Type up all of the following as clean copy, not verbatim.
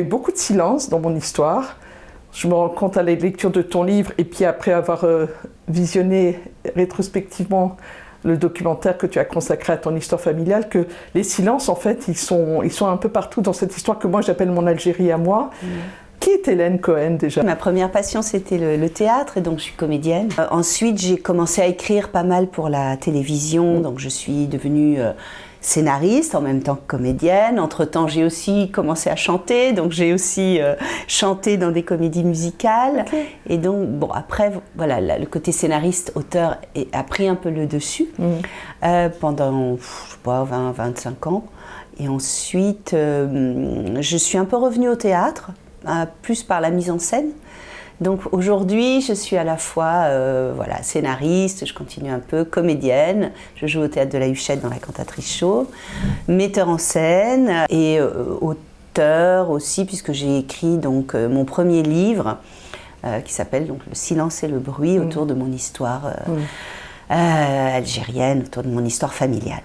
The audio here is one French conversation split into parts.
eu beaucoup de silence dans mon histoire. Je me rends compte à la lecture de ton livre et puis après avoir visionné rétrospectivement le documentaire que tu as consacré à ton histoire familiale, que les silences, en fait, ils sont un peu partout dans cette histoire que moi j'appelle mon Algérie à moi. Qui est Hélène Cohen déjà? Ma première passion, c'était le théâtre, et donc je suis comédienne. Ensuite, j'ai commencé à écrire pas mal pour la télévision, donc je suis devenue scénariste en même temps que comédienne. Entre-temps, j'ai aussi commencé à chanter, donc j'ai aussi chanté dans des comédies musicales. Okay. Et donc, bon, après, voilà, le côté scénariste, auteur a pris un peu le dessus pendant, je sais pas, 20-25 ans. Et ensuite, je suis un peu revenue au théâtre, plus par la mise en scène. Donc aujourd'hui, je suis à la fois voilà, scénariste, je continue un peu, comédienne, je joue au Théâtre de la Huchette dans La Cantatrice Chauve, metteur en scène et auteur aussi, puisque j'ai écrit donc, mon premier livre qui s'appelle donc, Le silence et le bruit, autour de mon histoire algérienne, autour de mon histoire familiale.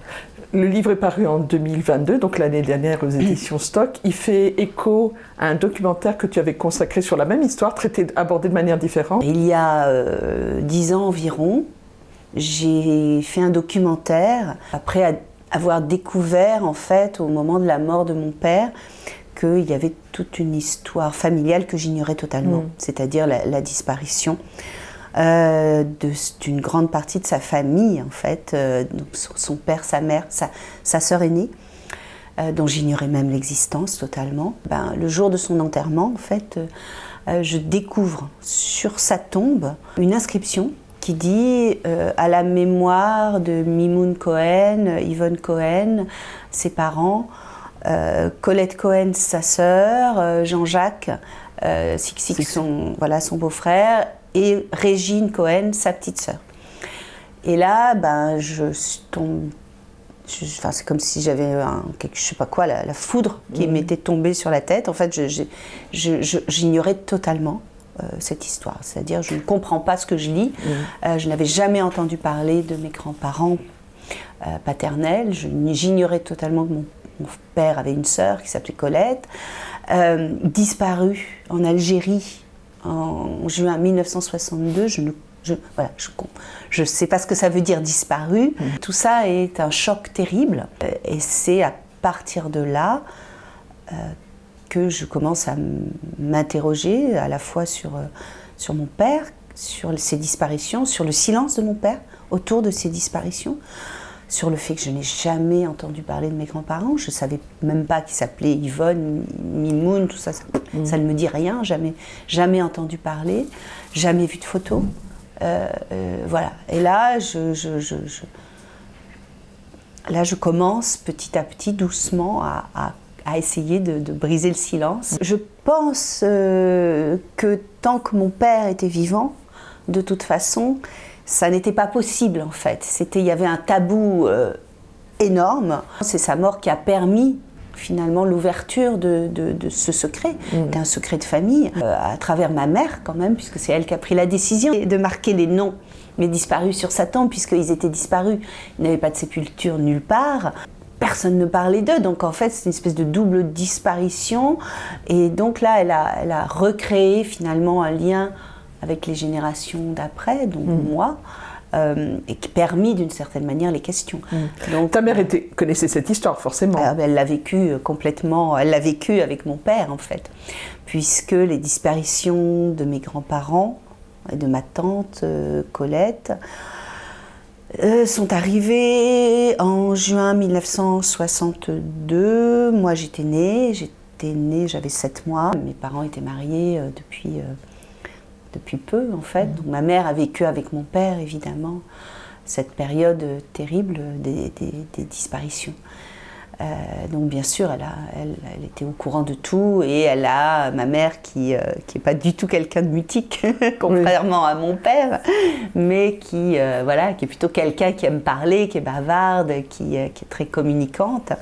Le livre est paru en 2022, donc l'année dernière aux éditions Stock. Il fait écho à un documentaire que tu avais consacré sur la même histoire, abordé de manière différente. Il y a 10 ans environ, j'ai fait un documentaire, après avoir découvert en fait au moment de la mort de mon père, qu'il y avait toute une histoire familiale que j'ignorais totalement, c'est-à-dire la disparition d'une grande partie de sa famille, en fait, donc son père, sa mère, sa sœur aînée, dont j'ignorais même l'existence totalement. Le jour de son enterrement, en fait, je découvre sur sa tombe une inscription qui dit à la mémoire de Mimoun Cohen, Yvonne Cohen, ses parents, Colette Cohen, sa sœur, Jean-Jacques, son beau-frère, et Régine Cohen, sa petite sœur. Et là, je tombe. C'est comme si j'avais, je sais pas quoi, la foudre qui m'était tombée sur la tête. En fait, j'ignorais totalement cette histoire. C'est-à-dire, je ne comprends pas ce que je lis. Je n'avais jamais entendu parler de mes grands-parents paternels. J'ignorais totalement que mon père avait une sœur qui s'appelait Colette, disparue en Algérie. En juin 1962, je ne sais pas ce que ça veut dire disparu. Tout ça est un choc terrible. Et c'est à partir de là que je commence à m'interroger à la fois sur mon père, sur ses disparitions, sur le silence de mon père autour de ses disparitions, sur le fait que je n'ai jamais entendu parler de mes grands-parents. Je ne savais même pas qu'ils s'appelaient Yvonne, Mimoun, tout ça, ça ne me dit rien, jamais entendu parler, jamais vu de photos. Voilà. Et là, je commence petit à petit, doucement, à essayer de briser le silence. Je pense que tant que mon père était vivant, de toute façon, ça n'était pas possible en fait. Il y avait un tabou énorme. C'est sa mort qui a permis finalement l'ouverture de ce secret, d'un secret de famille, à travers ma mère quand même, puisque c'est elle qui a pris la décision de marquer les noms mais disparus sur sa tombe, puisqu'ils étaient disparus. Il n'avait pas de sépulture nulle part. Personne ne parlait d'eux, donc en fait c'est une espèce de double disparition. Et donc là, elle a recréé finalement un lien avec les générations d'après, donc moi, et qui permis d'une certaine manière les questions. Donc, ta mère connaissait cette histoire, forcément. Elle l'a vécue complètement, elle l'a vécue avec mon père en fait, puisque les disparitions de mes grands-parents et de ma tante Colette sont arrivées en juin 1962. Moi j'étais née, j'avais 7 mois. Mes parents étaient mariés depuis peu en fait. Donc ma mère a vécu avec mon père évidemment cette période terrible des disparitions. Donc bien sûr elle était au courant de tout et elle a ma mère qui est pas du tout quelqu'un de mutique contrairement à mon père, mais qui est plutôt quelqu'un qui aime parler, qui est bavarde, qui est très communicante,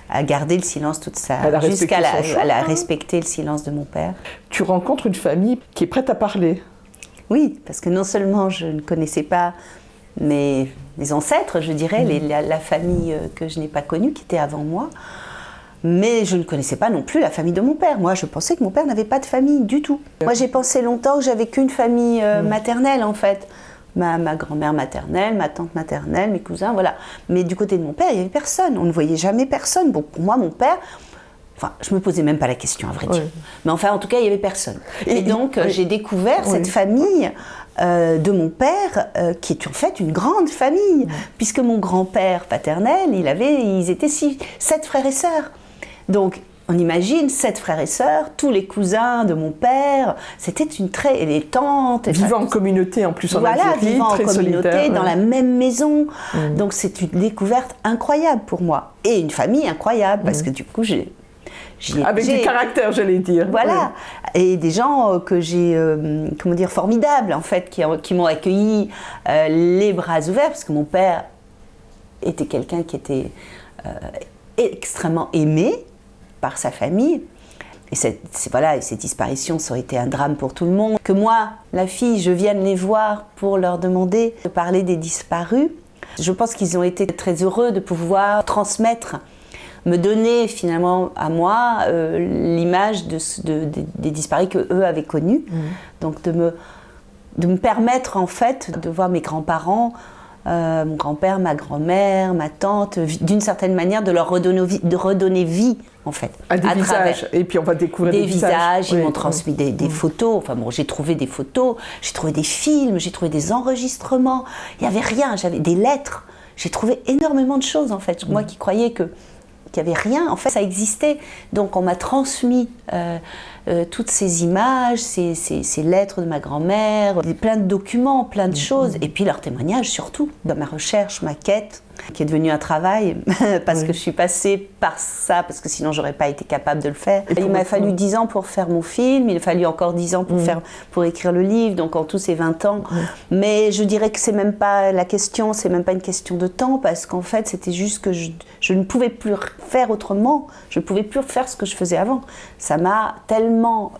a gardé le silence toute sa vie, elle a respecté le silence de mon père. Tu rencontres une famille qui est prête à parler. Oui, parce que non seulement je ne connaissais pas mes ancêtres, je dirais, la famille que je n'ai pas connue, qui était avant moi, Mais je ne connaissais pas non plus la famille de mon père. Moi, je pensais que mon père n'avait pas de famille du tout. Moi, j'ai pensé longtemps que j'avais qu'une famille maternelle, en fait. Ma grand-mère maternelle, ma tante maternelle, mes cousins, voilà. Mais du côté de mon père, il n'y avait personne. On ne voyait jamais personne. Bon, pour moi, mon père... Enfin, je ne me posais même pas la question, à vrai dire. Mais enfin, en tout cas, il n'y avait personne. Et donc, j'ai découvert cette famille de mon père, qui est en fait une grande famille. Puisque mon grand-père paternel, ils étaient 7 frères et sœurs. Donc, on imagine 7 frères et sœurs, tous les cousins de mon père, c'était et les tantes. Vivant en communauté en plus en Algérie, vivant très en communauté, solidaire, dans la même maison. Donc c'est une découverte incroyable pour moi. Et une famille incroyable, parce que du coup, avec du caractère, j'allais dire. Voilà. Et des gens que j'ai, formidables, en fait, qui m'ont accueilli les bras ouverts, parce que mon père était quelqu'un qui était extrêmement aimé par sa famille. Et ces disparitions, ça aurait été un drame pour tout le monde. Que moi, la fille, je vienne les voir pour leur demander de parler des disparus. Je pense qu'ils ont été très heureux de pouvoir transmettre, me donner finalement à moi l'image des disparus qu'eux avaient connus. Donc de me permettre en fait de voir mes grands-parents, mon grand-père, ma grand-mère, ma tante, d'une certaine manière de leur redonner vie en fait. À des visages, et puis on va découvrir des visages. Ils m'ont transmis des photos, enfin bon, j'ai trouvé des photos, j'ai trouvé des films, j'ai trouvé des enregistrements, il n'y avait rien, j'avais des lettres, j'ai trouvé énormément de choses en fait. Moi qui croyais qu'il n'y avait rien, en fait ça existait. Donc on m'a transmis toutes ces images, ces lettres de ma grand-mère, plein de documents, plein de choses, et puis leurs témoignages surtout, dans ma recherche, ma quête, qui est devenue un travail, parce que je suis passée par ça, parce que sinon j'aurais pas été capable de le faire. Il m'a fallu 10 ans pour faire mon film, il a fallu encore 10 ans pour écrire le livre, donc en tout c'est 20 ans. Mais je dirais que c'est même pas la question, c'est même pas une question de temps, parce qu'en fait c'était juste que je ne pouvais plus faire autrement, je ne pouvais plus faire ce que je faisais avant. Ça m'a tellement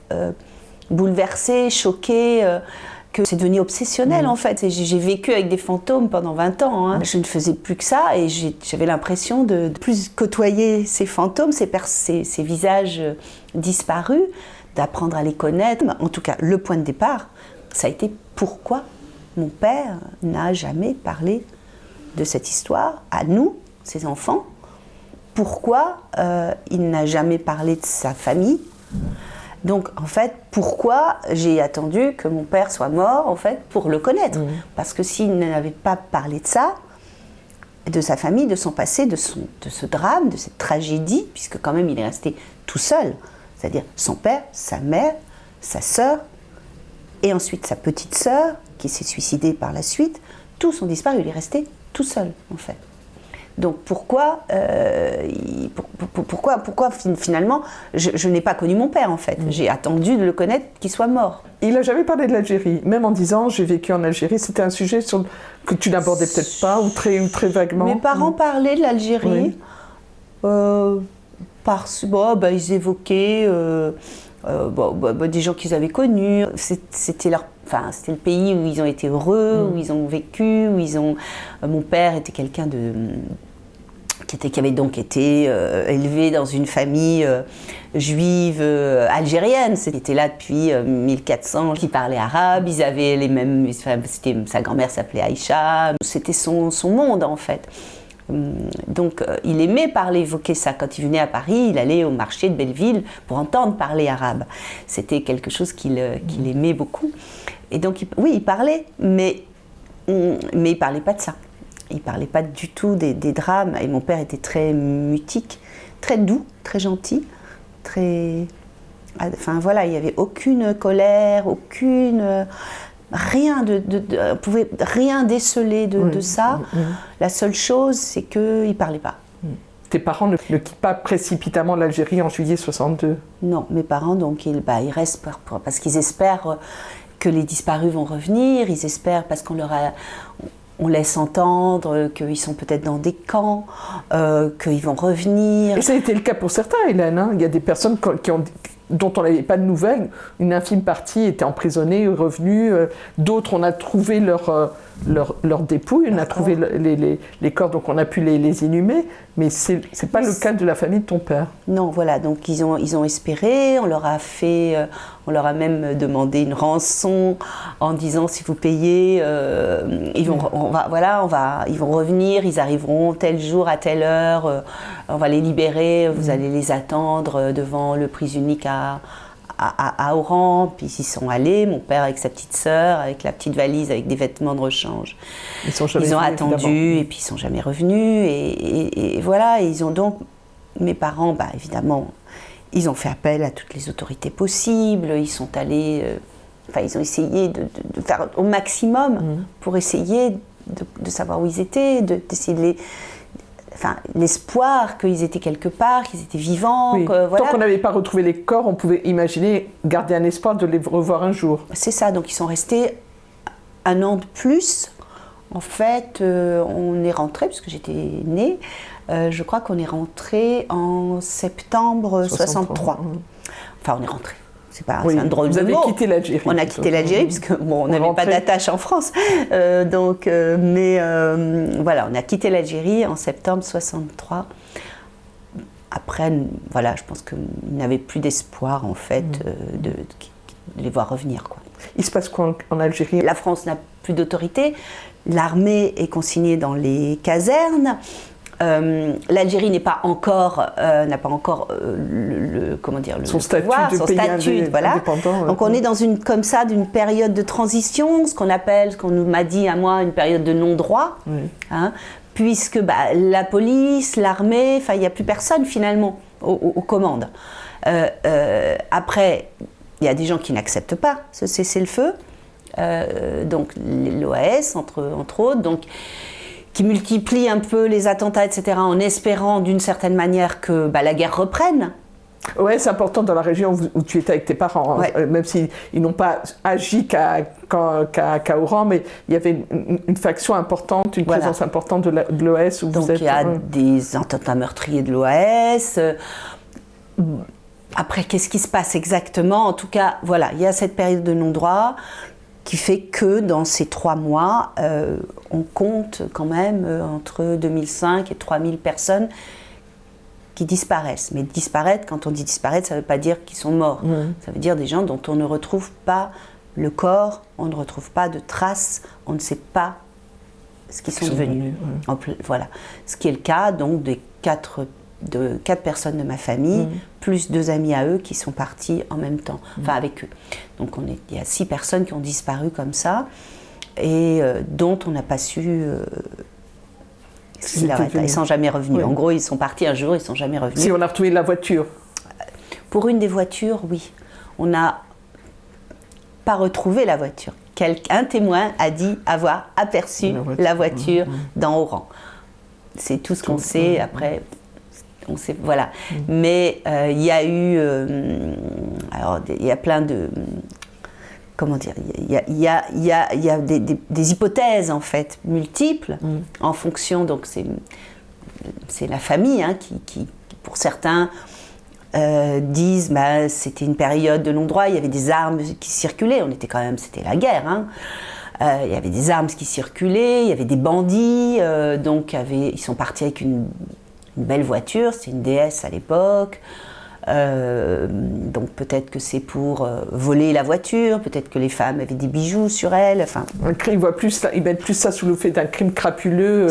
bouleversée, choquée, que c'est devenu obsessionnel en fait. Et j'ai vécu avec des fantômes pendant 20 ans. Hein. Je ne faisais plus que ça et j'avais l'impression de plus côtoyer ces fantômes, ces visages disparus, d'apprendre à les connaître. En tout cas, le point de départ, ça a été pourquoi mon père n'a jamais parlé de cette histoire à nous, ses enfants. Pourquoi il n'a jamais parlé de sa famille. Donc, en fait, pourquoi j'ai attendu que mon père soit mort, en fait, pour le connaître. Parce que s'il n'avait pas parlé de ça, de sa famille, de son passé, de ce drame, de cette tragédie, puisque quand même il est resté tout seul, c'est-à-dire son père, sa mère, sa sœur, et ensuite sa petite sœur, qui s'est suicidée par la suite, tous ont disparu, il est resté tout seul, en fait. Donc pourquoi finalement je n'ai pas connu mon père en fait. J'ai attendu de le connaître qu'il soit mort. Il n'a jamais parlé de l'Algérie, même en disant j'ai vécu en Algérie. C'était un sujet que tu n'abordais peut-être pas ou très vaguement. Mes parents parlaient de l'Algérie. Ils évoquaient des gens qu'ils avaient connus. C'était le pays où ils ont été heureux, où ils ont vécu, mon père était quelqu'un qui avait donc été élevé dans une famille juive algérienne. C'était là depuis 1400, qui parlait arabe, ils avaient les mêmes... sa grand-mère s'appelait Aïcha, c'était son monde en fait. Donc il aimait évoquer ça. Quand il venait à Paris, il allait au marché de Belleville pour entendre parler arabe. C'était quelque chose qu'il aimait beaucoup. Et donc il parlait, mais il parlait pas de ça. Il parlait pas du tout des drames. Et mon père était très mutique, très doux, très gentil, très... Enfin voilà, il n'y avait aucune colère, rien on pouvait rien déceler de ça. La seule chose, c'est qu'il ne parlait pas. Tes parents ne quittent pas précipitamment l'Algérie en juillet 62 ? Non, mes parents, donc, ils restent parce qu'ils espèrent que les disparus vont revenir, ils espèrent parce on laisse entendre qu'ils sont peut-être dans des camps, qu'ils vont revenir. Et ça a été le cas pour certains, Hélène. Hein. Il y a des personnes dont on n'avait pas de nouvelles. Une infime partie était emprisonnée, revenue. D'autres, on a trouvé leur dépouille, on a trouvé les corps, donc on a pu les inhumer. Mais c'est pas le cas de la famille de ton père. Non, voilà. Donc ils ont espéré. On leur a même demandé une rançon en disant si vous payez, ils vont revenir. Ils arriveront tel jour à telle heure. On va les libérer. Vous allez les attendre devant le prise unique à Oran. Puis ils sont allés, mon père avec sa petite sœur, avec la petite valise, avec des vêtements de rechange. Ils ont attendu évidemment. Et puis ils sont jamais revenus. Et voilà, ils ont donc, mes parents, évidemment, ils ont fait appel à toutes les autorités possibles. Ils sont allés, ils ont essayé de faire au maximum pour essayer de savoir où ils étaient, d'essayer de les... l'espoir qu'ils étaient quelque part, qu'ils étaient vivants. Oui. Voilà. Tant qu'on n'avait pas retrouvé les corps, on pouvait imaginer garder un espoir de les revoir un jour. C'est ça, donc ils sont restés 1 an de plus. En fait, on est rentré, puisque j'étais née, je crois qu'on est rentré en septembre 63. Enfin, on est rentré. C'est un drôle de mot. Vous avez quitté l'Algérie. On a quitté l'Algérie, puisque on n'avait pas d'attache en France. Voilà, on a quitté l'Algérie en septembre 63. Après, voilà, je pense qu'il n'avait plus d'espoir, en fait, de les voir revenir, quoi. Il se passe quoi en Algérie? La France n'a plus d'autorité. L'armée est consignée dans les casernes. L'Algérie n'a pas encore son statut de pays indépendant. Donc on est dans une période de transition, ce qu'on m'a dit à moi, une période de non-droit, puisque la police, l'armée, il n'y a plus personne finalement aux commandes. Après, il y a des gens qui n'acceptent pas ce cessez-le-feu, donc l'OAS entre autres, donc qui multiplie un peu les attentats, etc., en espérant d'une certaine manière que la guerre reprenne. Ouais, c'est important dans la région où tu étais avec tes parents, même s'ils n'ont pas agi qu'à Oran, mais il y avait une faction importante, une présence importante de l'OAS où donc vous êtes. Donc il y a des attentats meurtriers de l'OAS. Après, qu'est-ce qui se passe exactement? En tout cas, voilà, il y a cette période de non-droit qui fait que dans ces 3 mois, on compte quand même entre 2005 et 3000 personnes qui disparaissent. Mais disparaître, quand on dit disparaître, ça ne veut pas dire qu'ils sont morts. Ça veut dire des gens dont on ne retrouve pas le corps, on ne retrouve pas de traces, on ne sait pas ce qu'ils sont devenus. Voilà. Ce qui est le cas donc de 4 personnes de ma famille, plus 2 amis à eux qui sont partis en même temps, avec eux. Donc il y a 6 personnes qui ont disparu comme ça, et dont on n'a pas su ils sont jamais revenus. En gros, ils sont partis un jour, ils sont jamais revenus. Si on a retrouvé la voiture. Pour une des voitures, oui. On n'a pas retrouvé la voiture. Un témoin a dit avoir aperçu la voiture dans Oran. C'est tout ce qu'on sait. Après, on sait, voilà. Mais il y a eu, il y a plein de, comment dire, il y a des hypothèses en fait multiples en fonction. Donc c'est la famille qui pour certains disent c'était une période de non-droit, il y avait des armes qui circulaient, c'était la guerre. Il y avait des armes qui circulaient, il y avait des bandits, donc ils sont partis avec une belle voiture, c'était une DS à l'époque. Donc peut-être que c'est pour voler la voiture, peut-être que les femmes avaient des bijoux sur elles. Ils mettent plus ça sous le fait d'un crime crapuleux,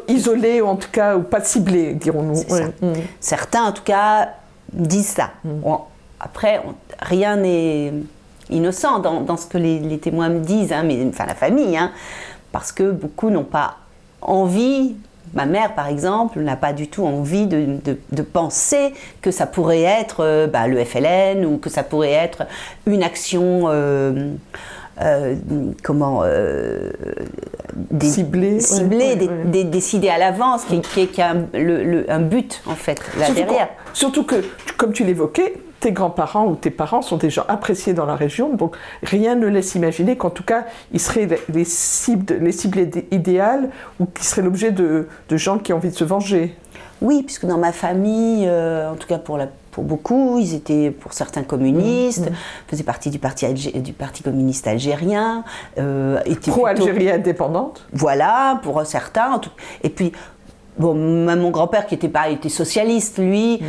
isolé ou en tout cas ou pas ciblé, dirons-nous. Certains en tout cas disent ça. Après, rien n'est innocent dans ce que les témoins me disent, la famille, parce que beaucoup n'ont pas envie. Ma mère, par exemple, n'a pas du tout envie de penser que ça pourrait être le FLN ou que ça pourrait être une action ciblée, décidée à l'avance, qui a un but en fait là derrière. Surtout que, comme tu l'évoquais, tes grands-parents ou tes parents sont des gens appréciés dans la région, donc rien ne laisse imaginer qu'en tout cas, ils seraient les cibles idéales ou qu'ils seraient l'objet de gens qui ont envie de se venger. Oui, puisque dans ma famille, en tout cas pour pour beaucoup, ils étaient pour certains communistes, faisaient partie du parti communiste algérien, étaient pro-Algérie indépendante. Voilà, pour certains. Et puis, bon, même mon grand-père qui était socialiste, lui,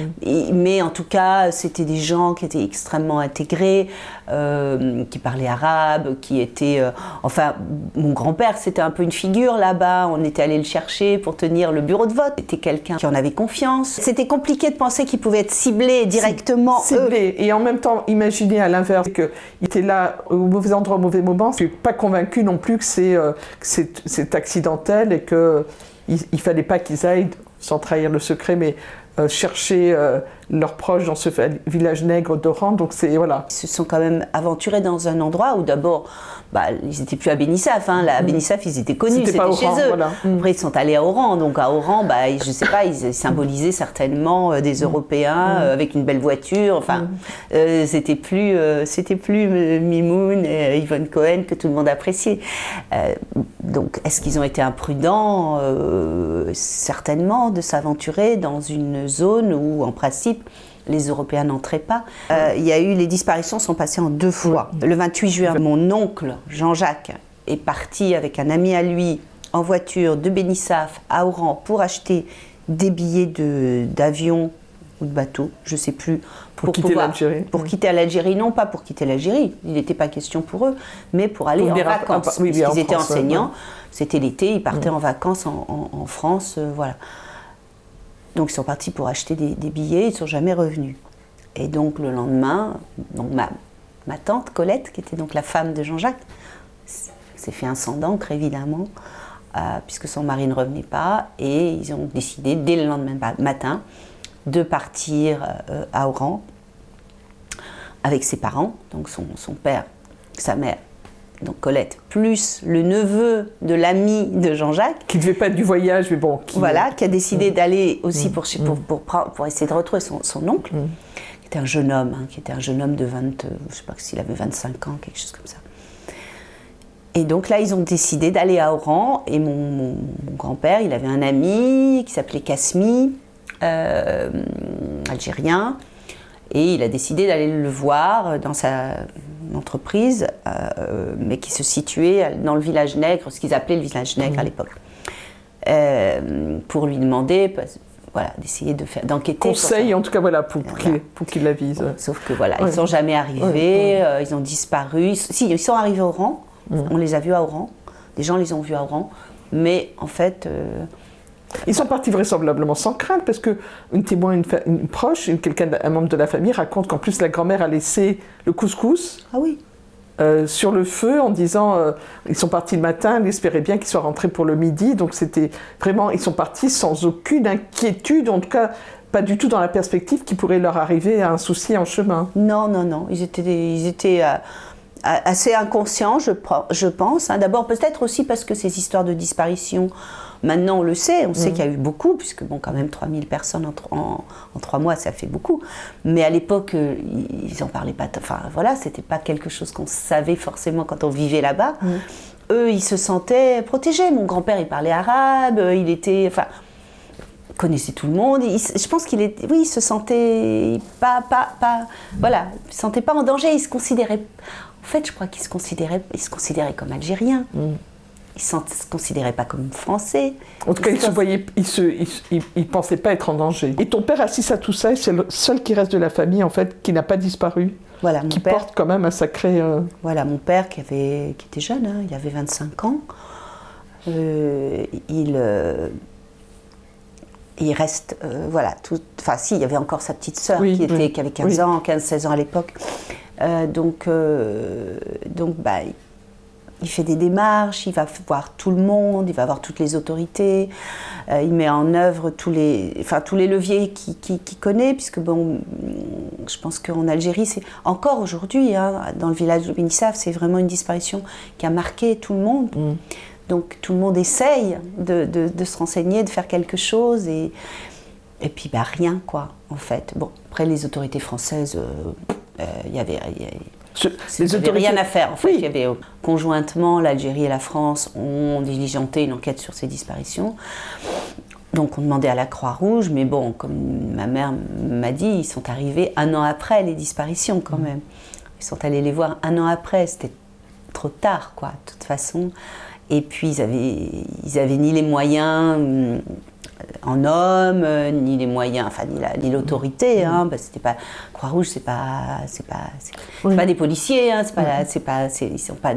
mais en tout cas, c'était des gens qui étaient extrêmement intégrés, qui parlaient arabe, qui étaient... enfin, mon grand-père, c'était un peu une figure là-bas. On était allé le chercher pour tenir le bureau de vote. C'était quelqu'un qui en avait confiance. C'était compliqué de penser qu'il pouvait être ciblé directement. Ciblé. Et en même temps, imaginez à l'inverse qu'il était là au mauvais endroit, au mauvais moment. Je ne suis pas convaincue non plus que c'est accidentel et que... Il ne fallait pas qu'ils aillent, sans trahir le secret, mais chercher leurs proches dans ce village nègre d'Oran. Donc voilà. Ils se sont quand même aventurés dans un endroit où d'abord, ils n'étaient plus à Bénissaf. À Bénissaf, ils étaient connus, c'était chez eux. Voilà. Après, ils sont allés à Oran. Donc à Oran, je ne sais pas, ils symbolisaient certainement des Européens avec une belle voiture. Enfin, c'était plus Mimoun et Yvonne Cohen que tout le monde appréciait. Donc, est-ce qu'ils ont été imprudents certainement de s'aventurer dans une zone où, en principe, les Européens n'entraient pas. Les disparitions sont passées en 2 fois. Le 28 juin, mon oncle Jean-Jacques est parti avec un ami à lui en voiture de Bénissaf à Oran pour acheter des billets d'avion ou de bateau, je ne sais plus, pour quitter l'Algérie. Pour quitter l'Algérie, non pas pour quitter l'Algérie, il n'était pas question pour eux, mais pour aller en vacances. Ils étaient enseignants, c'était l'été, ils partaient en vacances en France, voilà. Donc ils sont partis pour acheter des billets, ils ne sont jamais revenus. Et donc le lendemain, donc ma tante Colette, qui était donc la femme de Jean-Jacques, s'est fait un sang d'encre évidemment, puisque son mari ne revenait pas, et ils ont décidé dès le lendemain matin de partir à Oran avec ses parents, donc son père, sa mère, donc Colette, plus le neveu de l'ami de Jean-Jacques. Qui ne devait pas être du voyage, mais bon. Qui a décidé d'aller aussi pour essayer de retrouver son oncle, qui était un jeune homme, de 20, je ne sais pas s'il avait 25 ans, quelque chose comme ça. Et donc là, ils ont décidé d'aller à Oran, et mon grand-père, il avait un ami qui s'appelait Kasmi, algérien, et il a décidé d'aller le voir dans sa entreprise, mais qui se situait dans le village nègre, ce qu'ils appelaient le village nègre à l'époque, pour lui demander, d'essayer d'enquêter. Conseil, en tout cas, pour qu'il l'avise. Sauf que ils ne sont jamais arrivés, ils ont disparu. Ils sont arrivés à Oran, on les a vus à Oran, des gens les ont vus à Oran, mais en fait... Ils sont partis vraisemblablement sans crainte, parce qu'une témoin, une proche, un membre de la famille raconte qu'en plus la grand-mère a laissé le couscous sur le feu en disant ils sont partis le matin, elle espérait bien qu'ils soient rentrés pour le midi, donc c'était vraiment, ils sont partis sans aucune inquiétude, en tout cas pas du tout dans la perspective qu'il pourrait leur arriver un souci en chemin. Non, ils étaient assez inconscients, je pense. D'abord peut-être aussi parce que ces histoires de disparition, maintenant on le sait, on sait qu'il y a eu beaucoup, puisque quand même 3000 personnes en 3 mois, ça fait beaucoup. Mais à l'époque, ils n'en parlaient pas, c'était pas quelque chose qu'on savait forcément quand on vivait là-bas. Eux, ils se sentaient protégés. Mon grand-père, il parlait arabe, il connaissait tout le monde. Je pense il se sentait il se sentait pas en danger, il se considérait... En fait, je crois qu'il se considérait comme algérien. Il ne se considérait pas comme français. En tout cas, il pensait pas être en danger. Et ton père assiste à tout ça, c'est le seul qui reste de la famille, en fait, qui n'a pas disparu. Voilà, qui porte quand même un sacré... Voilà, mon père qui était jeune, il avait 25 ans. Il reste, il y avait encore sa petite sœur qui avait 15-16 ans à l'époque. Il fait des démarches, il va voir tout le monde, il va voir toutes les autorités, il met en œuvre tous les leviers qu'il connaît, puisque je pense qu'en Algérie, c'est encore aujourd'hui, dans le village de Bénissaf, c'est vraiment une disparition qui a marqué tout le monde. Donc tout le monde essaye de se renseigner, de faire quelque chose, et puis rien, quoi, en fait. Bon, après les autorités françaises, il y avait rien à faire, en fait. Il y avait, conjointement, l'Algérie et la France ont diligenté une enquête sur ces disparitions. Donc on demandait à la Croix-Rouge, mais bon, comme ma mère m'a dit, ils sont arrivés 1 an après les disparitions quand même. Ils sont allés les voir 1 an après, c'était trop tard quoi, de toute façon. Et puis ils avaient ni les moyens en hommes, ni les moyens, enfin ni l'autorité, hein, parce que c'était pas Croix-Rouge, c'est pas des policiers, hein, ils sont pas.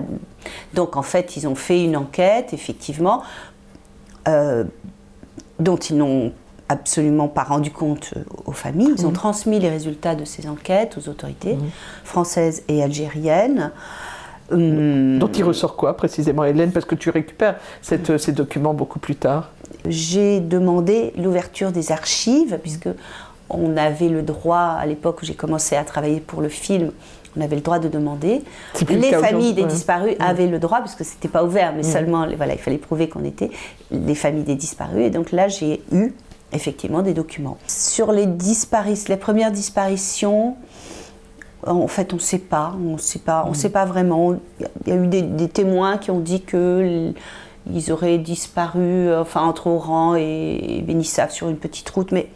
Donc en fait, ils ont fait une enquête, effectivement, dont ils n'ont absolument pas rendu compte aux familles. Ils ont transmis les résultats de ces enquêtes aux autorités françaises et algériennes. Dont il ressort quoi précisément, Hélène, parce que tu récupères ces documents beaucoup plus tard? J'ai demandé l'ouverture des archives, puisque on avait le droit, à l'époque où j'ai commencé à travailler pour le film, on avait le droit de demander. Les familles des disparus avaient le droit, parce que c'était pas ouvert, mais seulement, voilà, il fallait prouver qu'on était les familles des disparus. Et donc là, j'ai eu effectivement des documents. Sur les premières disparitions, en fait, on ne sait pas vraiment. Il y a eu des témoins qui ont dit qu'ils auraient disparu, entre Oran et Bénissaf sur une petite route, mais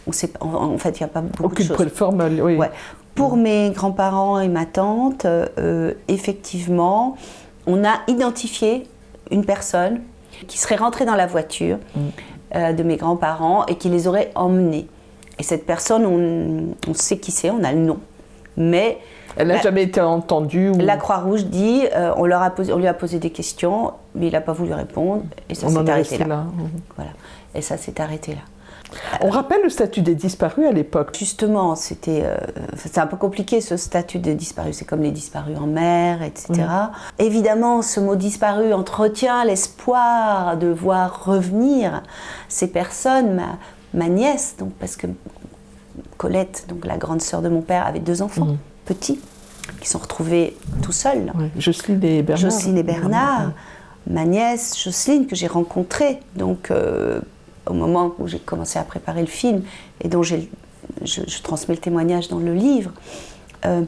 on sait pas. En fait, il n'y a pas beaucoup de choses. Aucune preuve formelle, oui. Ouais. Pour mes grands-parents et ma tante, effectivement, on a identifié une personne qui serait rentrée dans la voiture de mes grands-parents et qui les aurait emmenés. Et cette personne, on sait qui c'est, on a le nom. Mais elle n'a jamais été entendue La Croix-Rouge dit, on lui a posé des questions, mais il n'a pas voulu répondre, et ça s'est arrêté là. Voilà. Et ça s'est arrêté là. On rappelle le statut des disparus à l'époque. Justement, c'était un peu compliqué ce statut de disparus. C'est comme les disparus en mer, etc. Évidemment, ce mot disparu entretient l'espoir de voir revenir ces personnes. Ma nièce, donc, parce que Colette, donc la grande sœur de mon père, avait 2 enfants petits qui sont retrouvés tout seuls. Jocelyne et Bernard. Jocelyne et Bernard. Ma nièce Jocelyne que j'ai rencontrée donc au moment où j'ai commencé à préparer le film et dont je transmets le témoignage dans le livre, est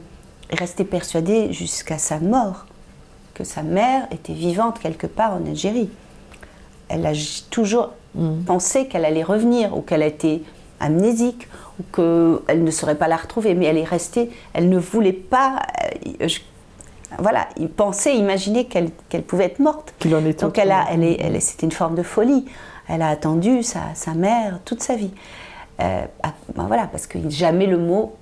restée persuadée jusqu'à sa mort que sa mère était vivante quelque part en Algérie. Elle a toujours pensé qu'elle allait revenir ou qu'elle a été amnésique ou qu'elle ne saurait pas la retrouver, mais elle est restée, elle ne voulait pas, voilà, il pensait, imaginait qu'elle pouvait être morte. Donc c'était une forme de folie. Elle a attendu sa mère toute sa vie. Voilà, parce que jamais le mot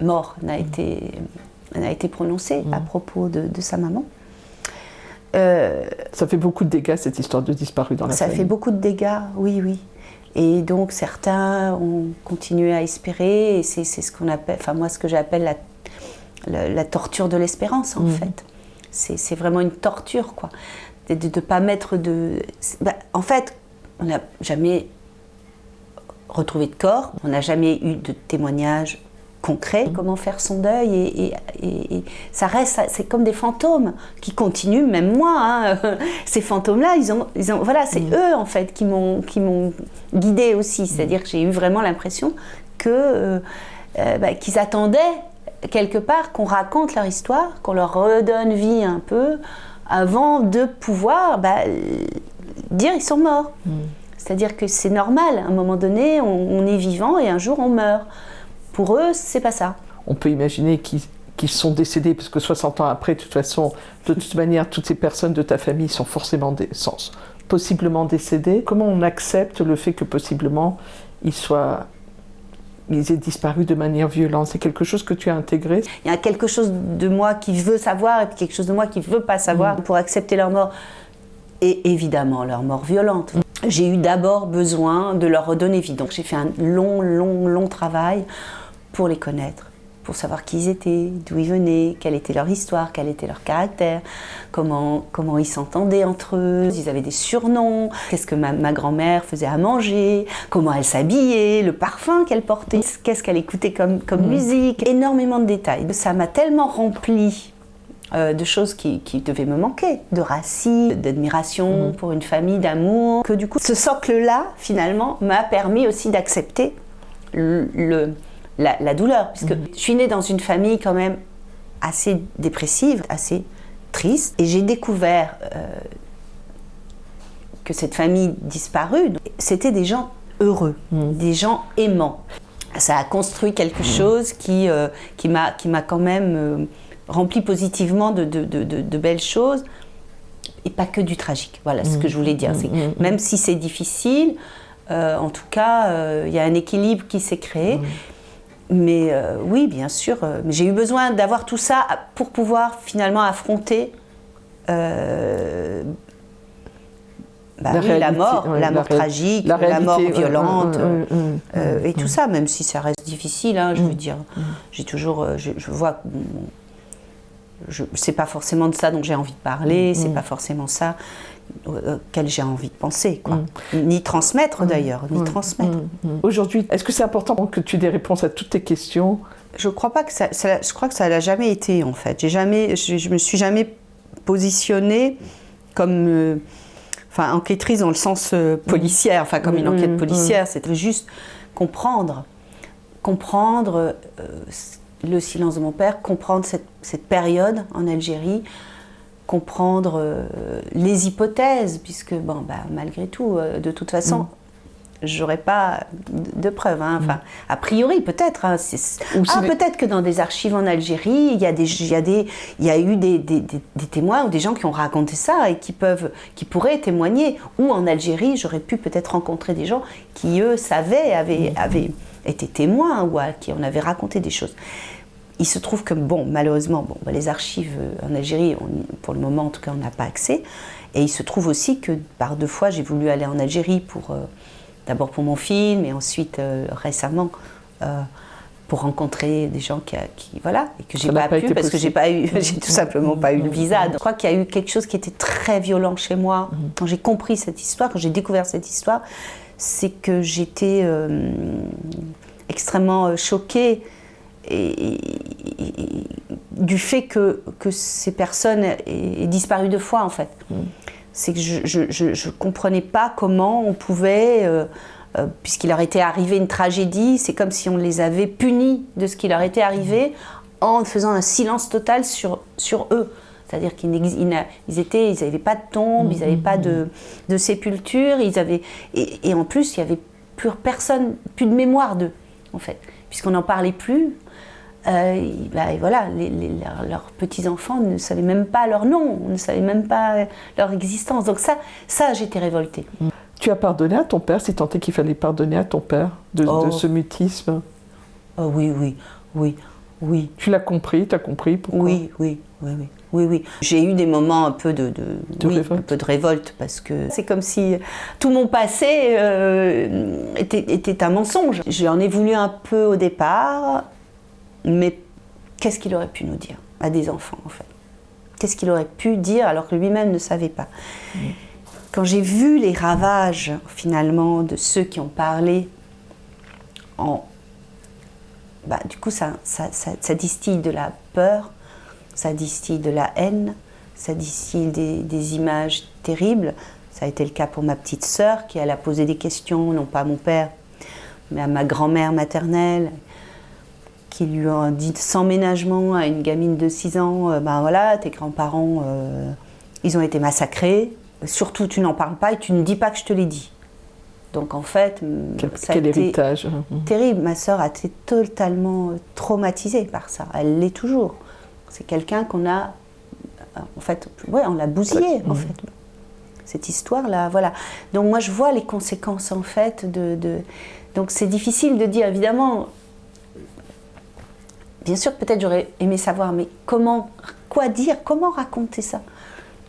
mort n'a été prononcé à propos de sa maman. Ça fait beaucoup de dégâts, cette histoire de disparu dans la famille. Ça fait beaucoup de dégâts, oui, oui. Et donc certains ont continué à espérer, et c'est ce qu'on appelle, moi ce que j'appelle la torture de l'espérance en fait. C'est vraiment une torture quoi, de ne pas mettre de... en fait, on n'a jamais retrouvé de corps, on n'a jamais eu de témoignage concret. Comment faire son deuil et ça reste, c'est comme des fantômes qui continuent, même moi, hein, ces fantômes-là, ils ont voilà, c'est eux en fait qui m'ont guidée aussi, c'est-à-dire que j'ai eu vraiment l'impression que qu'ils attendaient quelque part qu'on raconte leur histoire, qu'on leur redonne vie un peu avant de pouvoir dire ils sont morts. C'est-à-dire que c'est normal, à un moment donné, on est vivant et un jour on meurt. Pour eux, c'est pas ça. On peut imaginer qu'ils sont décédés, parce que 60 ans après, de toute manière, toutes ces personnes de ta famille sont forcément possiblement décédées. Comment on accepte le fait que possiblement ils aient disparu de manière violente? C'est quelque chose que tu as intégré? Il y a quelque chose de moi qui veut savoir et puis quelque chose de moi qui veut pas savoir pour accepter leur mort. Et évidemment, leur mort violente. J'ai eu d'abord besoin de leur redonner vie. Donc j'ai fait un long travail pour les connaître, pour savoir qui ils étaient, d'où ils venaient, quelle était leur histoire, quel était leur caractère, comment ils s'entendaient entre eux, ils avaient des surnoms, qu'est-ce que ma grand-mère faisait à manger, comment elle s'habillait, le parfum qu'elle portait, qu'est-ce qu'elle écoutait comme musique. Énormément de détails. Ça m'a tellement rempli de choses qui devaient me manquer, de racines, d'admiration pour une famille, d'amour, que du coup, ce socle-là, finalement, m'a permis aussi d'accepter la douleur, puisque je suis née dans une famille quand même assez dépressive, assez triste, et j'ai découvert que cette famille disparue, c'était des gens heureux, des gens aimants. Ça a construit quelque chose qui m'a quand même rempli positivement de belles choses, et pas que du tragique. Voilà ce que je voulais dire. Même si c'est difficile, en tout cas, il y a un équilibre qui s'est créé. Mais oui, bien sûr, j'ai eu besoin d'avoir tout ça pour pouvoir finalement affronter la mort tragique, la mort violente, et tout ça, même si ça reste difficile, hein, je veux dire. J'ai toujours, je vois, c'est pas forcément de ça dont j'ai envie de parler, c'est pas forcément ça auquel j'ai envie de penser, quoi. Ni transmettre d'ailleurs, ni transmettre. Aujourd'hui, est-ce que c'est important que tu aies des réponses à toutes tes questions? Je crois pas que je crois que ça l'a jamais été, en fait. Je me suis jamais positionnée comme enquêtrice dans le sens policière, comme une enquête policière. C'était juste comprendre le silence de mon père, comprendre cette période en Algérie, comprendre les hypothèses, puisque malgré tout, de toute façon, j'aurais pas de preuves. Hein. A priori, peut-être. Hein. Peut-être que dans des archives en Algérie, il y a eu des témoins ou des gens qui ont raconté ça et qui pourraient témoigner. Ou en Algérie, j'aurais pu peut-être rencontrer des gens qui, eux, avaient été témoins ou à qui on avait raconté des choses. Il se trouve que, malheureusement, les archives en Algérie, pour le moment, en tout cas, on n'a pas accès. Et il se trouve aussi que, par 2 fois, j'ai voulu aller en Algérie d'abord pour mon film, et ensuite, récemment, pour rencontrer des gens et que j'ai pas pu, parce que j'ai tout simplement pas eu le visa. Donc, je crois qu'il y a eu quelque chose qui était très violent chez moi. Quand j'ai compris cette histoire, quand j'ai découvert cette histoire, c'est que j'étais extrêmement choquée du fait que ces personnes aient disparu 2 fois, en fait. C'est que je ne comprenais pas comment on pouvait, puisqu'il leur était arrivé une tragédie, c'est comme si on les avait punis de ce qui leur était arrivé en faisant un silence total sur eux. C'est-à-dire qu'ils n'avaient pas de tombe, ils n'avaient pas de sépulture, et en plus, il n'y avait plus de mémoire d'eux, en fait, puisqu'on n'en parlait plus. Leurs petits-enfants ne savaient même pas leur nom, ne savaient même pas leur existence. Donc ça j'étais révoltée. Tu as pardonné à ton père, si tant est qu'il fallait pardonner à ton père de ce mutisme? Oui. Tu l'as compris, tu as compris pourquoi? Oui. J'ai eu des moments un peu de révolte, parce que c'est comme si tout mon passé était un mensonge. J'en ai voulu un peu au départ, mais qu'est-ce qu'il aurait pu nous dire à des enfants, en fait? Qu'est-ce qu'il aurait pu dire alors que lui-même ne savait pas? Quand j'ai vu les ravages, finalement, de ceux qui ont parlé, du coup, ça distille de la peur, ça distille de la haine, ça distille des images terribles. Ça a été le cas pour ma petite sœur, qui elle a posé des questions, non pas à mon père, mais à ma grand-mère maternelle, qui lui a dit sans ménagement à une gamine de 6 ans, tes grands-parents, ils ont été massacrés, surtout tu n'en parles pas et tu ne dis pas que je te l'ai dit. Donc en fait, ça a été héritage terrible. Ma sœur a été totalement traumatisée par ça, elle l'est toujours. C'est quelqu'un qu'on a, en fait, on l'a bousillé, en fait. Cette histoire-là, voilà. Donc moi je vois les conséquences, en fait, donc c'est difficile de dire, évidemment. Bien sûr, peut-être j'aurais aimé savoir, mais quoi dire, comment raconter ça?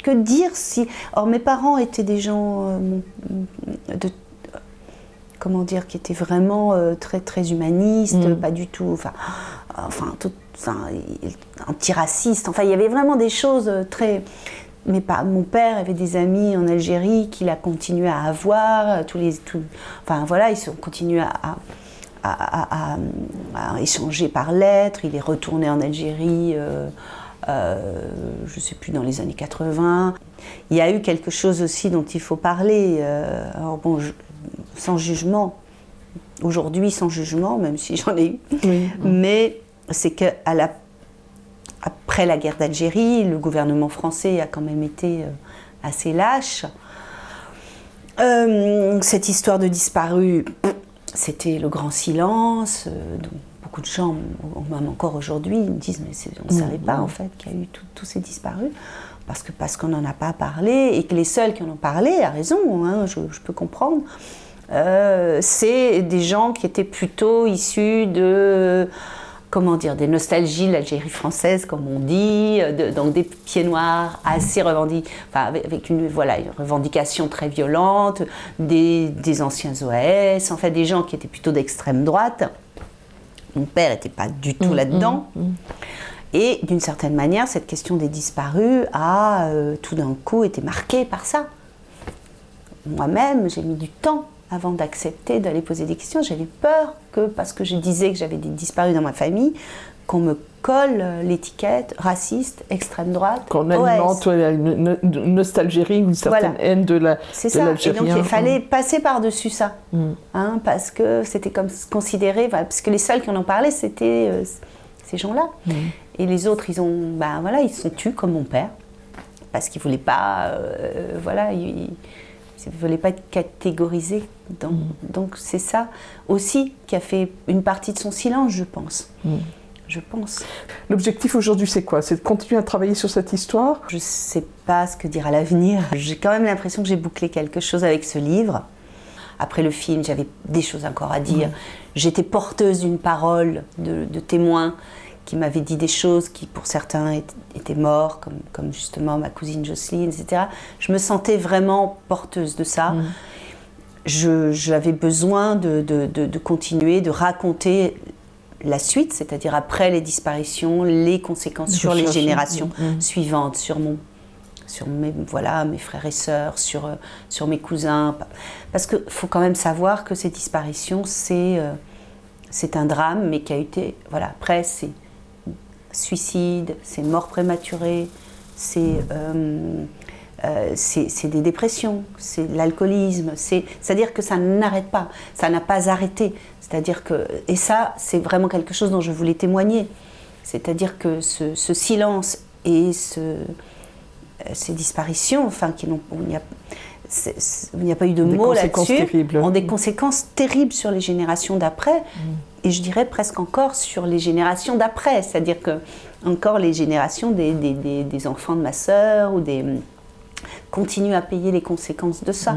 Que dire si... Or, mes parents étaient des gens qui étaient vraiment très, très humanistes, pas du tout, antiracistes. Enfin, il y avait vraiment des choses très... Mon père avait des amis en Algérie qu'il a continué à avoir, ils ont continué à échanger par lettres. Il est retourné en Algérie, je ne sais plus, dans les années 80. Il y a eu quelque chose aussi dont il faut parler, sans jugement, aujourd'hui sans jugement, même si j'en ai eu, mais c'est qu'après la guerre d'Algérie, le gouvernement français a quand même été assez lâche. Cette histoire de disparu, c'était le grand silence. Donc beaucoup de gens, même encore aujourd'hui, me disent mais on ne savait pas en fait qu'il y a eu tous ces disparus. Parce qu'on n'en a pas parlé, et que les seuls qui en ont parlé, à raison, hein, je peux comprendre, c'est des gens qui étaient plutôt issus de, comment dire, des nostalgies de l'Algérie française, comme on dit, donc des pieds noirs assez revendiqués, enfin, avec une revendication très violente, des anciens OAS, en fait des gens qui étaient plutôt d'extrême droite. Mon père n'était pas du tout là-dedans. Et d'une certaine manière, cette question des disparus a tout d'un coup été marquée par ça. Moi-même, j'ai mis du temps avant d'accepter d'aller poser des questions. J'avais peur que, parce que je disais que j'avais des disparus dans ma famille, qu'on me colle l'étiquette raciste, extrême droite, qu'on alimente une nostalgie ou une certaine haine de l'Algérien. C'est ça, et donc il fallait passer par-dessus ça, hein, parce que c'était comme considéré, parce que les seuls qui en ont parlé, c'était ces gens-là. Et les autres, ils se sont tus, comme mon père, parce qu'ils ne voulaient pas, ils ne voulaient pas être catégorisés. Donc c'est ça aussi qui a fait une partie de son silence, je pense. Je pense. L'objectif aujourd'hui, c'est quoi? C'est de continuer à travailler sur cette histoire? Je ne sais pas ce que dira l'avenir. J'ai quand même l'impression que j'ai bouclé quelque chose avec ce livre. Après le film, j'avais des choses encore à dire. J'étais porteuse d'une parole de témoins qui m'avaient dit des choses qui, pour certains, étaient morts, comme justement ma cousine Jocelyne, etc. Je me sentais vraiment porteuse de ça. J'avais besoin de continuer, de raconter la suite, c'est-à-dire après les disparitions, les conséquences sur les générations suivantes, sur mes frères et sœurs, sur mes cousins. Parce qu'il faut quand même savoir que ces disparitions, c'est un drame, mais qui a été... après, c'est suicide, c'est mort prématurée, c'est des dépressions, c'est l'alcoolisme, c'est-à-dire que ça n'arrête pas, ça n'a pas arrêté. C'est-à-dire que, et ça, c'est vraiment quelque chose dont je voulais témoigner. C'est-à-dire que ce silence et ces disparitions, enfin, il n'y a pas eu de mots là-dessus, ont des conséquences terribles sur les générations d'après, et je dirais presque encore sur les générations d'après, c'est-à-dire que encore les générations des enfants de ma sœur continuent à payer les conséquences de ça.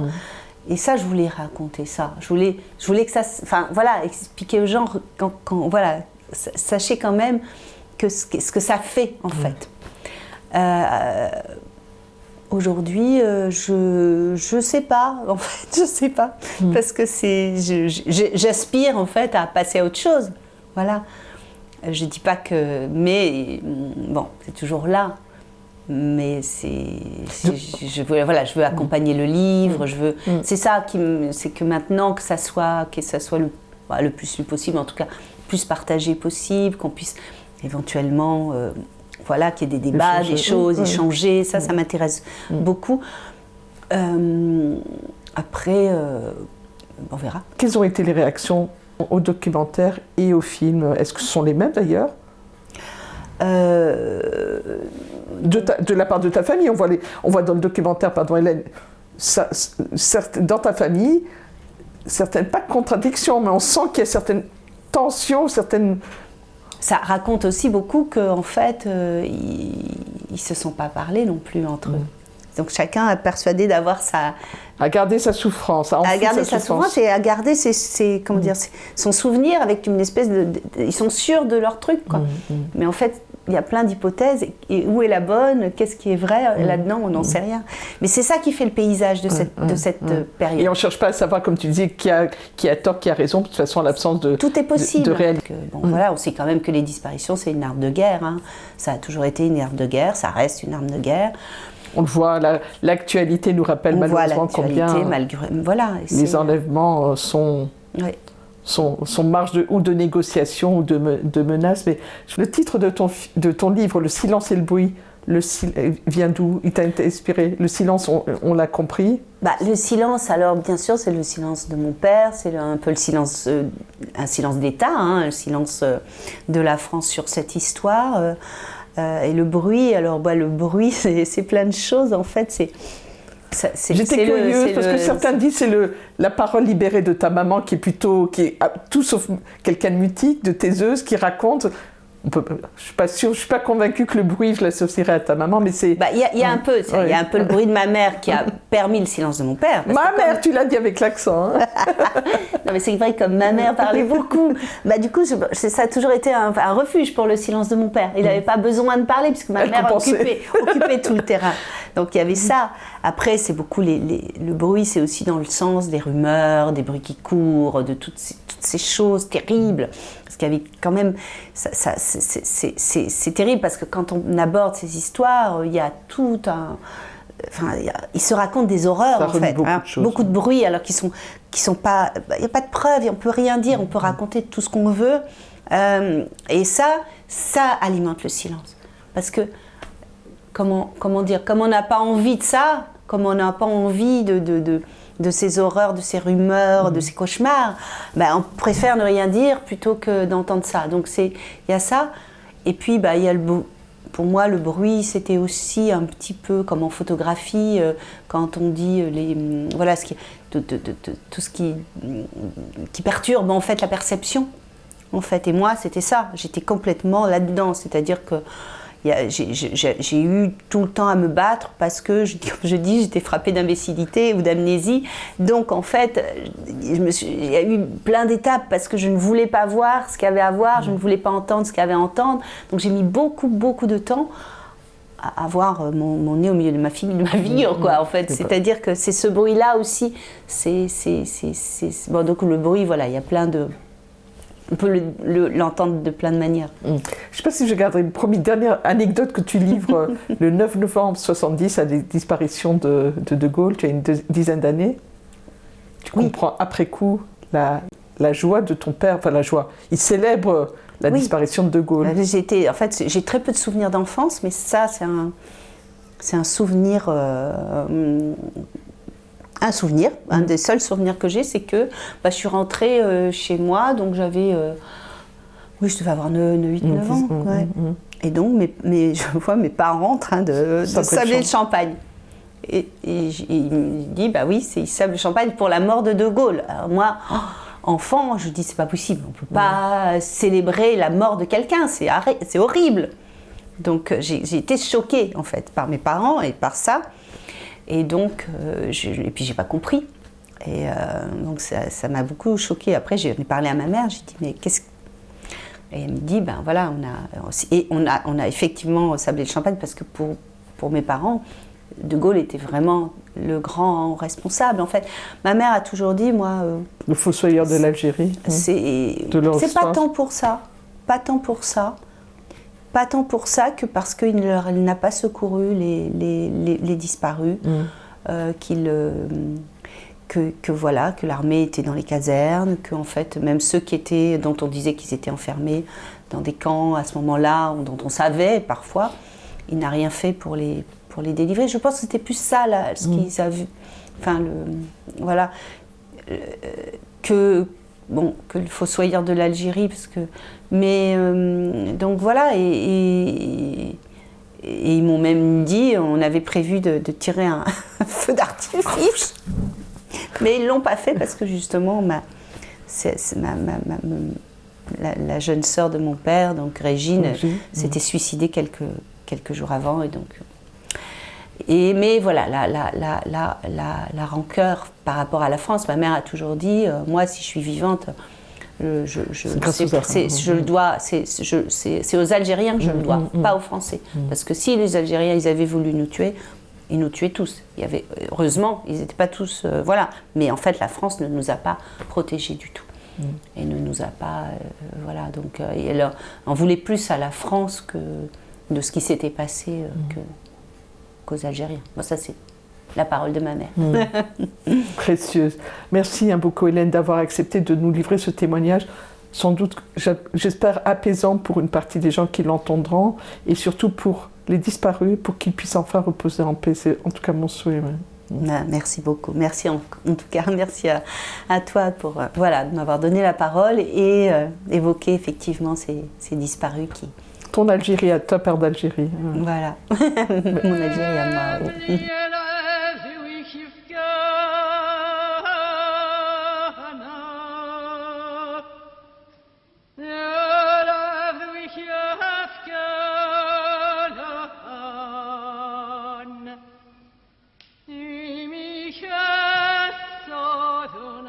Et ça, je voulais raconter ça. Je voulais que ça, expliquer aux gens sachez quand même ce que ça fait en fait. Aujourd'hui, je sais pas, en fait, je sais pas, parce que j'aspire en fait à passer à autre chose, voilà. Je dis pas que, mais bon, c'est toujours là, mais je veux accompagner le livre, c'est ça c'est que maintenant que ça soit le plus possible, en tout cas, plus partagé possible, qu'on puisse éventuellement qu'il y ait des débats, des choses, échanger, ça m'intéresse beaucoup. Après, on verra. Quelles ont été les réactions au documentaire et au film? Est-ce que ce sont les mêmes d'ailleurs? De la part de ta famille, on voit dans le documentaire, pardon Hélène, dans ta famille, certaines, pas de contradictions, mais on sent qu'il y a certaines tensions, certaines... Ça raconte aussi beaucoup qu'en fait, ils ne se sont pas parlé non plus entre eux. Donc chacun est persuadé d'avoir à garder sa souffrance, à garder sa souffrance et à garder son souvenir avec une espèce de... Ils sont sûrs de leur truc, quoi. Mais en fait, il y a plein d'hypothèses. Et où est la bonne? Qu'est-ce qui est vrai là-dedans? On n'en sait rien. Mais c'est ça qui fait le paysage de cette période. Et on ne cherche pas à savoir, comme tu disais, qui a tort, qui a raison. De toute façon, l'absence de... Tout est possible. De réalité. On sait quand même que les disparitions, c'est une arme de guerre. Hein. Ça a toujours été une arme de guerre. Ça reste une arme de guerre. On le voit, l'actualité nous rappelle malheureusement combien les enlèvements sont marge de négociation ou de menaces. Mais le titre de ton livre, Le silence et le bruit, vient d'où? Il t'a inspiré? Le silence, on l'a compris? Le silence, alors bien sûr, c'est le silence de mon père, c'est un peu le silence, un silence d'État, hein, le silence de la France sur cette histoire. Et le bruit, alors le bruit, c'est plein de choses en fait. J'étais curieuse parce que certains disent que c'est la parole libérée de ta maman qui est tout sauf quelqu'un de mutique, de taiseuse, qui raconte. Je suis pas sûre, je suis pas convaincue que le bruit, je l'associerais à ta maman, mais c'est. Il y a un peu le bruit de ma mère qui a permis le silence de mon père. Ma mère, tu l'as dit avec l'accent. Hein. Non, mais c'est vrai que comme ma mère parlait beaucoup, du coup, ça a toujours été un refuge pour le silence de mon père. Il n'avait pas besoin de parler puisque ma mère occupait tout le terrain. Donc il y avait ça. Après, c'est beaucoup le bruit, c'est aussi dans le sens des rumeurs, des bruits qui courent, de toutes ces choses terribles. Parce qu'il y avait quand même, c'est terrible parce que quand on aborde ces histoires, il y a tout un, ils se racontent des horreurs en fait, beaucoup de bruit alors qu'ils sont pas, il n'y a pas de preuves, on peut rien dire, on peut raconter tout ce qu'on veut, et ça alimente le silence, parce que comment dire, comme on n'a pas envie de ça, comme on n'a pas envie de ces horreurs, de ces rumeurs, de ces cauchemars, on préfère ne rien dire plutôt que d'entendre ça. Donc il y a ça. Et puis il y a pour moi le bruit, c'était aussi un petit peu comme en photographie, quand on dit tout ce qui perturbe en fait la perception. En fait, et moi c'était ça. J'étais complètement là-dedans, c'est-à-dire que j'ai eu tout le temps à me battre parce que, comme je dis, j'étais frappée d'imbécilité ou d'amnésie. Donc, en fait, il y a eu plein d'étapes parce que je ne voulais pas voir ce qu'il y avait à voir, je ne voulais pas entendre ce qu'il y avait à entendre. Donc, j'ai mis beaucoup, beaucoup de temps à avoir mon nez au milieu de ma figure, quoi, en fait. C'est-à-dire que c'est ce bruit-là aussi. Donc, le bruit, voilà, il y a plein de... On peut l'entendre de plein de manières. Je ne sais pas si je garderai une dernière anecdote que tu livres le 9 novembre 1970 à la disparition de Gaulle, tu as une dizaine d'années. Tu comprends après coup la joie de ton père, enfin la joie. Il célèbre la disparition de Gaulle. En fait, j'ai très peu de souvenirs d'enfance, mais ça, c'est un souvenir... un des seuls souvenirs que j'ai, c'est que je suis rentrée chez moi, donc j'avais, je devais avoir 8-9 ans. Et donc, je vois mes parents en train de sabler le champagne. Et il me dit, ils sablent le champagne pour la mort de Gaulle. Alors moi, enfant, je dis, c'est pas possible, on peut pas célébrer la mort de quelqu'un, c'est horrible. Donc j'ai été choquée, en fait, par mes parents et par ça. Et donc, et puis j'ai pas compris. Et donc ça m'a beaucoup choquée. Après, j'en ai parlé à ma mère, j'ai dit, mais qu'est-ce que... Et elle me dit, on a effectivement sablé le champagne parce que pour mes parents, De Gaulle était vraiment le grand responsable. En fait, ma mère a toujours dit, moi... le fossoyeur de l'Algérie. C'est pas tant pour ça. Pas tant pour ça. Pas tant pour ça que parce qu'il n'a pas secouru les disparus, que l'armée était dans les casernes, que en fait même ceux dont on disait qu'ils étaient enfermés dans des camps à ce moment-là, dont on savait parfois, il n'a rien fait pour les délivrer. Je pense que c'était plus ça là, ce qu'ils avaient vu. Enfin que le fossoyeur de l'Algérie, donc voilà, et ils m'ont même dit, on avait prévu de tirer un feu d'artifice, mais ils l'ont pas fait parce que justement la jeune sœur de mon père, donc Régine, s'était suicidée quelques jours avant, et donc. Mais voilà, la rancœur par rapport à la France, ma mère a toujours dit, moi si je suis vivante, je le dois, c'est aux Algériens que je le dois, pas aux Français. Parce que si les Algériens ils avaient voulu nous tuer, ils nous tuaient tous. Heureusement, ils n'étaient pas tous, voilà. Mais en fait, la France ne nous a pas protégés du tout. Et ne nous a pas, voilà. Donc, on voulait plus à la France que de ce qui s'était passé qu'aux Algériens. Bon, ça c'est la parole de ma mère. Précieuse. Merci beaucoup Hélène d'avoir accepté de nous livrer ce témoignage, sans doute, j'espère, apaisant pour une partie des gens qui l'entendront, et surtout pour les disparus, pour qu'ils puissent enfin reposer en paix. C'est en tout cas mon souhait. Merci beaucoup. Merci en tout cas. Merci à toi pour de m'avoir donné la parole et évoquer effectivement ces disparus qui... Ton Algérie à ta père d'Algérie. Voilà. Mon Algérie à moi, oui. دون